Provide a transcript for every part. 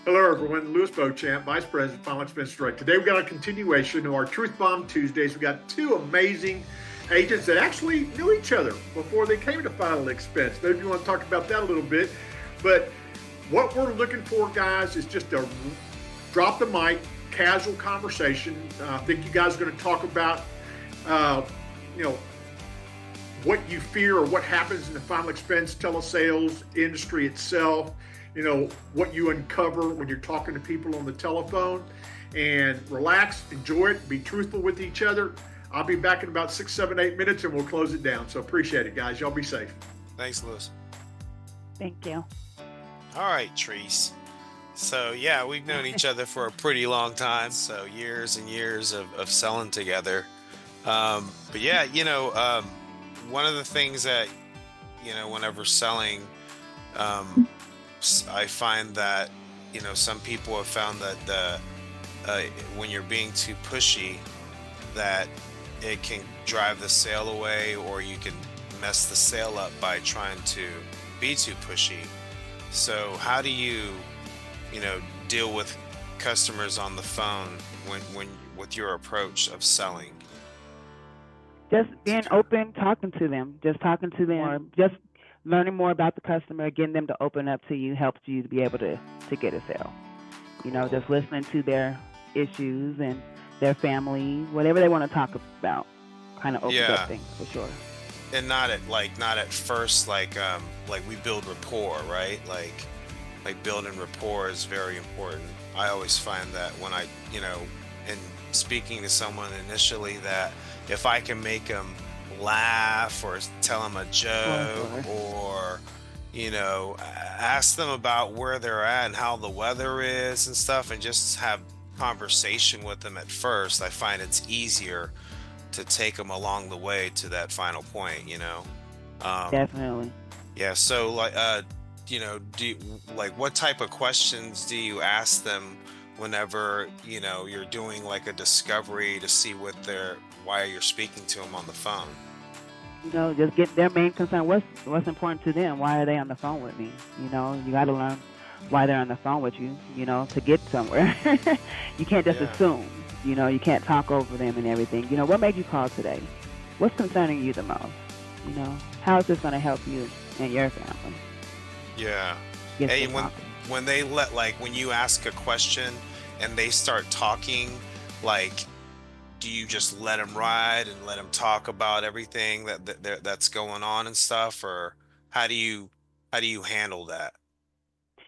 Hello, everyone. Louis Beauchamp, Vice President, Final Expense Direct. Today, we got a continuation of our Truth Bomb Tuesdays. We got two amazing agents that actually knew each other before they came to Final Expense. Maybe you want to talk about that a little bit. But what we're looking for, guys, is just a drop the mic, casual conversation. I think you guys are going to talk about, you know, what you fear or what happens in the Final Expense telesales industry itself. You know, what you uncover when you're talking to people on the telephone, and relax, enjoy it, be truthful with each other. I'll be back in about 6, 7, 8 minutes and we'll close it down. So appreciate it, guys. Y'all be safe. Thanks, Louis. Thank you. All right, Treese. So yeah, we've known each other for a pretty long time. So years and years of selling together. But yeah, one of the things that, whenever selling, I find that, some people have found that when you're being too pushy, that it can drive the sale away, or you can mess the sale up by trying to be too pushy. So how do you, deal with customers on the phone when with your approach of selling? Just being open, talking to them, just learning more about the customer, getting them to open up to you helps you to be able to get a sale. Just listening to their issues and their family, whatever they want to talk about, kind of opens up things for sure. And not at first, like we build rapport, right? Like building rapport is very important. I always find that when I, in speaking to someone initially, that if I can make them laugh or tell them a joke, or ask them about where they're at and how the weather is and stuff, and just have conversation with them at first, I find it's easier to take them along the way to that final point. Definitely. Yeah. So what type of questions do you ask them whenever you're doing like a discovery to see why you're speaking to them on the phone? Just get their main concern. What's important to them? Why are they on the phone with me? You got to learn why they're on the phone with you, to get somewhere. You can't just assume, you can't talk over them and everything. What made you call today? What's concerning you the most? How is this going to help you and your family? Yeah. Hey, when they when you ask a question and they start talking, do you just let them ride and let them talk about everything that's going on and stuff, or how do you handle that?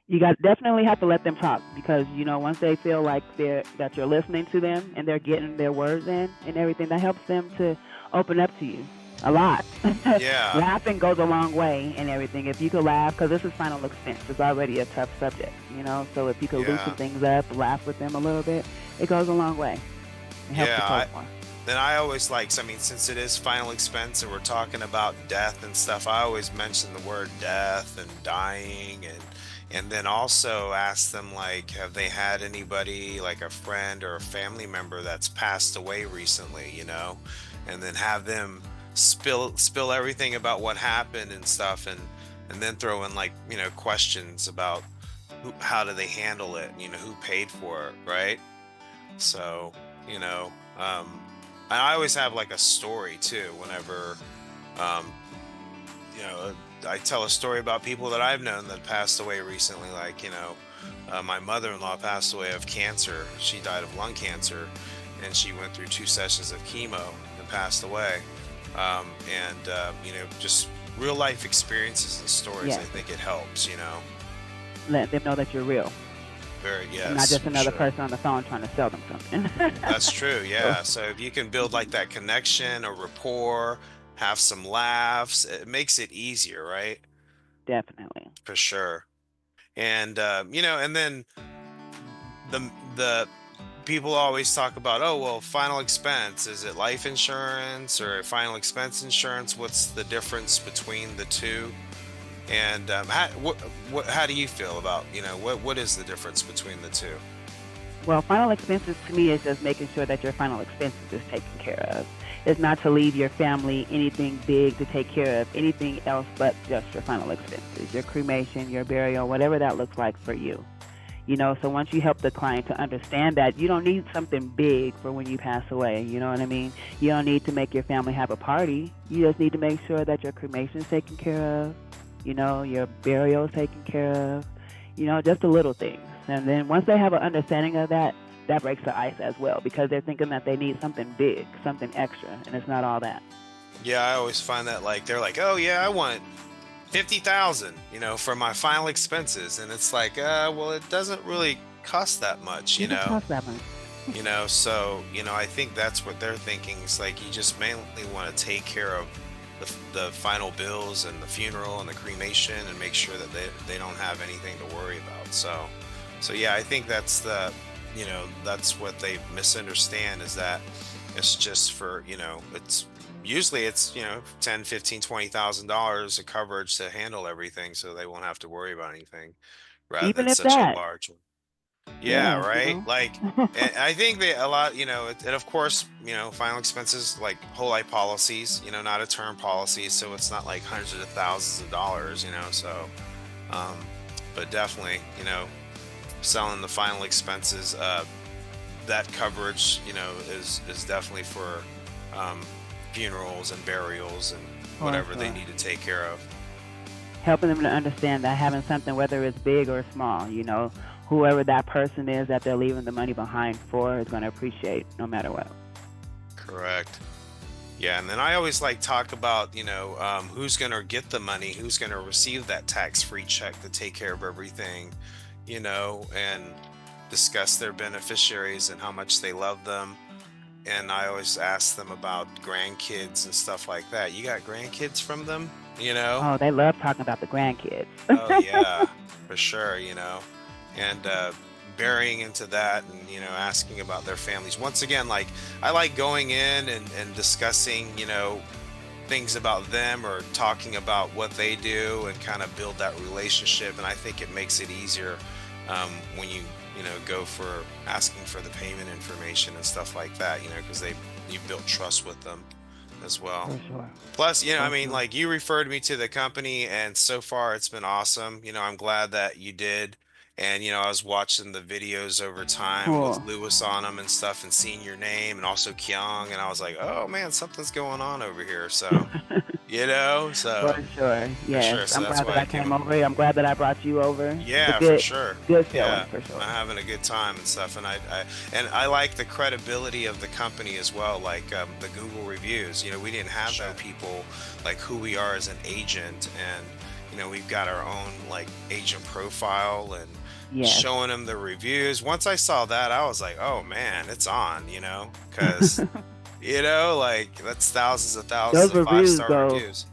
You definitely have to let them talk, because once they feel like that you're listening to them and they're getting their words in and everything, that helps them to open up to you a lot. Yeah. Laughing goes a long way and everything. If you could laugh, because this is Final Expense, it's already a tough subject, so if you could loosen things up, laugh with them a little bit, it goes a long way. Then I always since it is Final Expense and we're talking about death and stuff, I always mention the word death and dying, and then also ask them, have they had anybody, like a friend or a family member that's passed away recently, and then have them spill everything about what happened and stuff, and then throw in questions about how do they handle it, who paid for it, right? So I always have a story too whenever I tell a story about people that I've known that passed away recently. My mother-in-law passed away of cancer. She died of lung cancer, and she went through 2 sessions of chemo and passed away. Just real life experiences and stories. I think it helps. Let them know that you're real. And not just another person on the phone trying to sell them something. That's true. Yeah. So if you can build that connection or rapport, have some laughs, it makes it easier, right? Definitely. For sure. And and then the people always talk about, oh well, final expense, is it life insurance or final expense insurance? What's the difference between the two? And how do you feel about, what is the difference between the two? Well, final expenses to me is just making sure that your final expenses is taken care of. It's not to leave your family anything big to take care of, anything else but just your final expenses, your cremation, your burial, whatever that looks like for you. So once you help the client to understand that you don't need something big for when you pass away, you know what I mean? You don't need to make your family have a party. You just need to make sure that your cremation is taken care of, your burial is taken care of, just the little things. And then once they have an understanding of that, that breaks the ice as well, because they're thinking that they need something big, something extra, and it's not all that. Yeah, I always find that like they're like, oh yeah, I want 50,000, for my final expenses, and it's like, well, it doesn't really cost that much, It doesn't cost that much. So I think that's what they're thinking. It's like you just mainly want to take care of the final bills and the funeral and the cremation and make sure that they don't have anything to worry about. So yeah, I think that's that's what they misunderstand, is that it's just for, it's usually it's, 10, 15, $20,000 of coverage to handle everything, so they won't have to worry about anything rather Even than if such a that. large one. Yeah, Yeah, right. Like, and I think they a lot, and of course, final expenses like whole life policies, not a term policy, so it's not like hundreds of thousands of dollars, so, but definitely, selling the final expenses, that coverage, is definitely for funerals and burials and whatever they need to take care of. Helping them to understand that having something, whether it's big or small, whoever that person is that they're leaving the money behind for is going to appreciate no matter what. Correct. Yeah, and then I always like talk about, who's going to get the money, who's going to receive that tax-free check to take care of everything, and discuss their beneficiaries and how much they love them. And I always ask them about grandkids and stuff like that. You got grandkids from them, Oh, they love talking about the grandkids. Oh yeah, for sure, and burying into that and, asking about their families. Once again, like I like going in and discussing, things about them or talking about what they do and kind of build that relationship. And I think it makes it easier when you go for asking for the payment information and stuff like that, because you built trust with them as well. For sure. Plus, I mean, like you referred me to the company, and so far it's been awesome. I'm glad that you did. And, I was watching the videos over time with Lewis on them and stuff, and seeing your name and also Kyung. And I was like, oh man, something's going on over here. So, so. For sure. Yes. For sure. So I'm glad that I came over. I'm glad that I brought you over. Yeah, for sure. Good feeling, for sure. I'm having a good time and stuff. And I like the credibility of the company as well. Like the Google reviews, we didn't have no people like who we are as an agent. And, we've got our own like agent profile and showing them the reviews. Once I saw that, I was like, oh man, it's on, because, like that's thousands of 5-star reviews.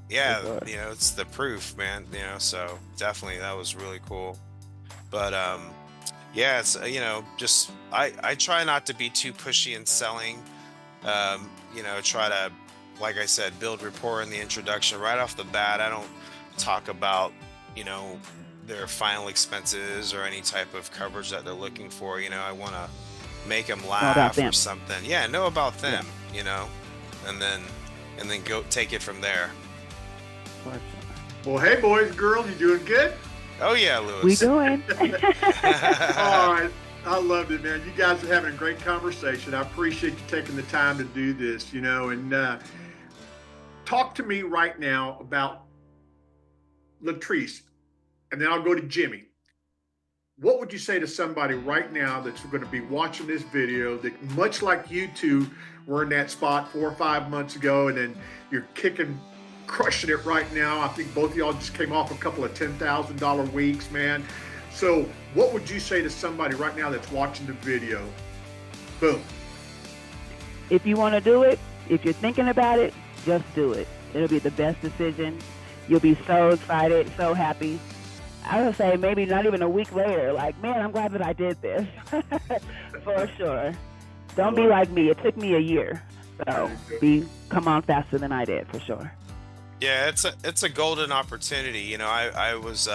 It's the proof, man, so definitely that was really cool. But, it's, just, I try not to be too pushy in selling, try to, like I said, build rapport in the introduction right off the bat. I don't talk about, their final expenses or any type of coverage that they're looking for. I want to make them laugh or something. Yeah, know about them, and then go take it from there. Well, hey, boys and girls, you doing good? Oh, yeah, Lewis. We doing. All right. I loved it, man. You guys are having a great conversation. I appreciate you taking the time to do this, and talk to me right now about Latrease, and then I'll go to Jimmy. What would you say to somebody right now that's going to be watching this video that, much like you two were in that spot 4 or 5 months ago, and then you're crushing it right now? I think both of y'all just came off a couple of $10,000 weeks, man. So what would you say to somebody right now that's watching the video? Boom. If you want to do it, if you're thinking about it, just do it. It'll be the best decision. You'll be so excited, so happy. I would say maybe not even a week later, like, man, I'm glad that I did this. For sure. Don't be like me. It took me a year. So come on faster than I did, for sure. Yeah, it's a golden opportunity. I was,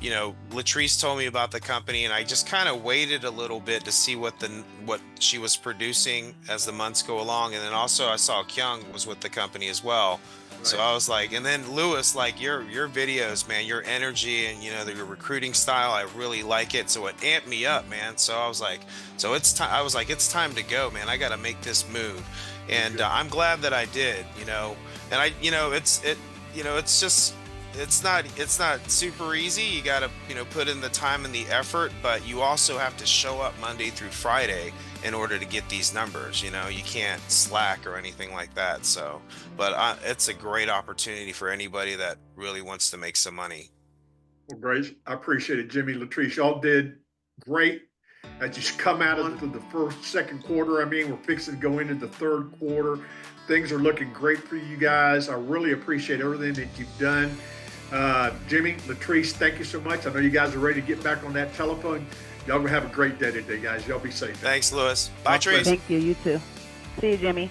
Latrease told me about the company, and I just kind of waited a little bit to see what she was producing as the months go along. And then also I saw Kyung was with the company as well. So I was like, and then Lewis, like your videos, man, your energy and your recruiting style, I really like it. So it amped me up, man. So I was like, it's time. I was like, it's time to go, man. I got to make this move, and I'm glad that I did. And it's just. It's not super easy. You got to, put in the time and the effort, but you also have to show up Monday through Friday in order to get these numbers. You can't slack or anything like that. So, but it's a great opportunity for anybody that really wants to make some money. Well, great. I appreciate it, Jimmy, Latrease. Y'all did great. As you come out of the second quarter, I mean, we're fixing to go into the third quarter. Things are looking great for you guys. I really appreciate everything that you've done. Jimmy, Latrease, thank you so much. I know you guys are ready to get back on that telephone. Y'all have a great day today, guys. Y'all be safe. Thanks, Lewis. Bye, Trees. Thank you. You too. See you, Jimmy.